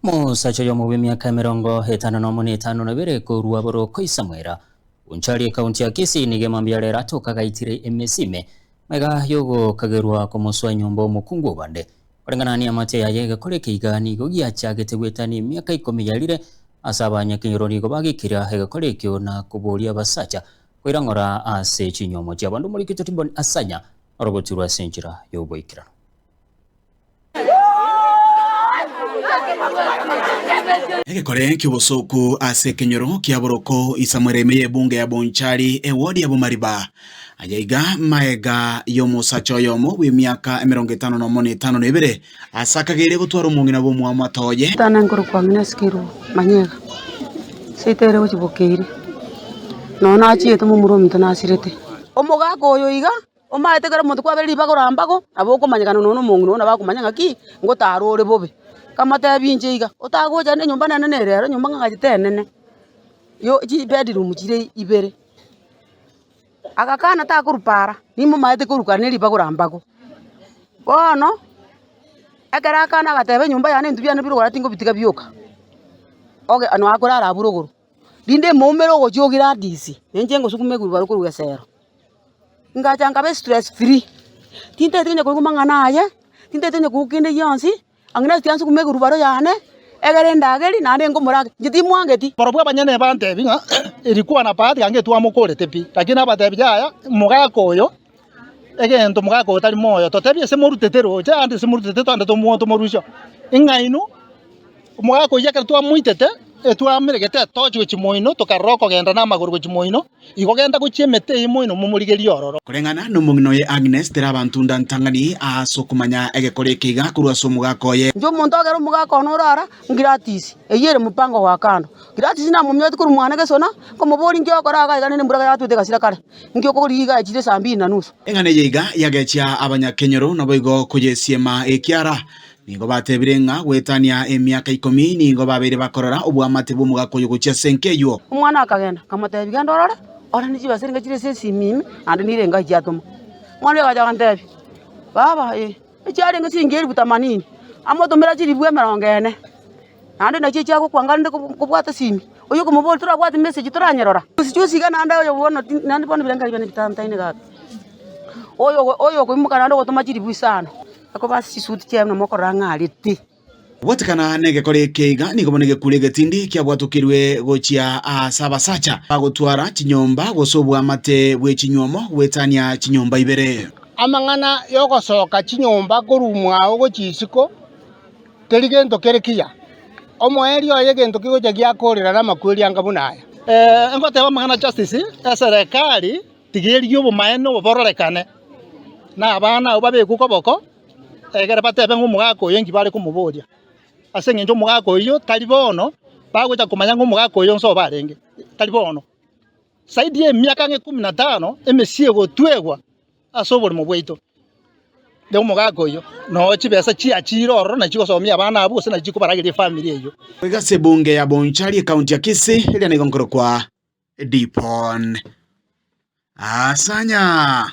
Musacha yomu w'imyaka 52 kũrua Boroko Isamwera unchari kaunti ya Kisii nigemwambia lera toka gaitire emesime mega yogo kagerwa kumuswa nyombo mukungu bande kulingana ni amate ya yega kole kigani gogia chagete gwetani myaka 10 yalire asabanya kinyuroni go bagikira hega kole kyo na kuburia basacha kwirangora ase chinyomo cha bandu muri kitotimboni asanya orogotirwa senjira yoboikira. Egekore kibosoku ase kenyoro kia Boroko Isamwera meye bunge ya Bonchari wodi ya Bomariba ajaiga maega yomusacha yomo w'imyaka 55 asakagire gutwara umungina bo mu amatoye tana nguru kwa mineskiro manyega sitere uchibokeri nona achiyete mu muromi tanasirete omugago oyo iga omaete gara muntu kwa beli bagorambago aboko manyagano nono mungu nona bakumanyanga ki ngo tarore bobe kamata binje iga otagoja ne nyumba nene rero nyumba ngagite nene yo ji bedroom jire ibere akakana ta kurupara nimo maete kurukana liba kurambago bono agara kana gatebe nyumba yane ndubya nabiro waratingo bitika byoka oge ano akorara aburuguru dinde momero gojogira disi nje ngo sukume kurubaro kurugesero ngachanga be stress free tinte tenye kurumangana aye tinte tenye kukinde yonsi angina tiansu kumega rubaro yane egere ndageri nande ngomura njiti mwangeti borobwa banyane bante binga ilikuwa na baadhi yange tuwa mukore tepi lakini abatebi ya mugako oyo egento mugako otari moyo totebi se murutetero je ande se murutetero ande to muoto morusho ingainu mugako yake tuwa muitete etuwa miregete tochwe chimoino tokaroko genda na maguru chimoino igogenda guchiemete imoino mumurigeri ororo kurengana numungino ye Agnes terabantunda ntangani asokumanya egekore kiga kurwa somugako ye njo muntu agero mugako norara gratis eyere mupango wa kando gratis na mumyoti kuru mwana gesona komubori ngyo koraga igane mburaga yatute gasira kare ngyo koriga ejire sambi na nusu engane yiga yagechia abanyakenyoro naboigo kuyesiema ekiara ningo batebirenga gwetania emyaka 10 ningo babere bakorora obwamate bw'omugako yogochia senkeyo umwana akagenda kamate bigandorora ora niji baseringa chire sesi mimi andi nirenga jatuma mwana yaga ntebi baba echari ngasingeri butamanini amoto mera chiri bwe merongene andi na chicha ko kwangande kubwata simi oyo kumubol tura bwata message turanyerora usichusiga nanda oyo bono nandi bono birenga ibane bitantaine ga oyo ko mukana ndo gotuma chiri bwisana ako basi suti chem no mokoranga aliti watikana negekore keiga nigo bonege kurege tindi kia bwatukirwe gochia asabasacha bagotwara chinyomba gosobwa amate bwe chinywomo wetania chinyomba ibere amangana yogosoka chinyomba kurumwa ogo chisiko terigento kerekia omoeri oye gento kigoja giakorera na makweli anga bunaya ngote bamangana justice serikali tigeri yobo maeno bororekane na abana obabe kukoboko egere batebe ng'umugako yengi bari kumuboria ase ngenjo mugako iyo tari bono bagoja kumanya ng'umugako iyo nso barenge tari bono saidi ye myaka 15 emesie gotwegwa asobori mubweito de umugako iyo no chibesa chia chiroro na chigosomia abana abo se na chikubaragira family iyo wegase bunge ya Bonchari county ya Kisii ile ni gonkoro kwa Dipon Asanya.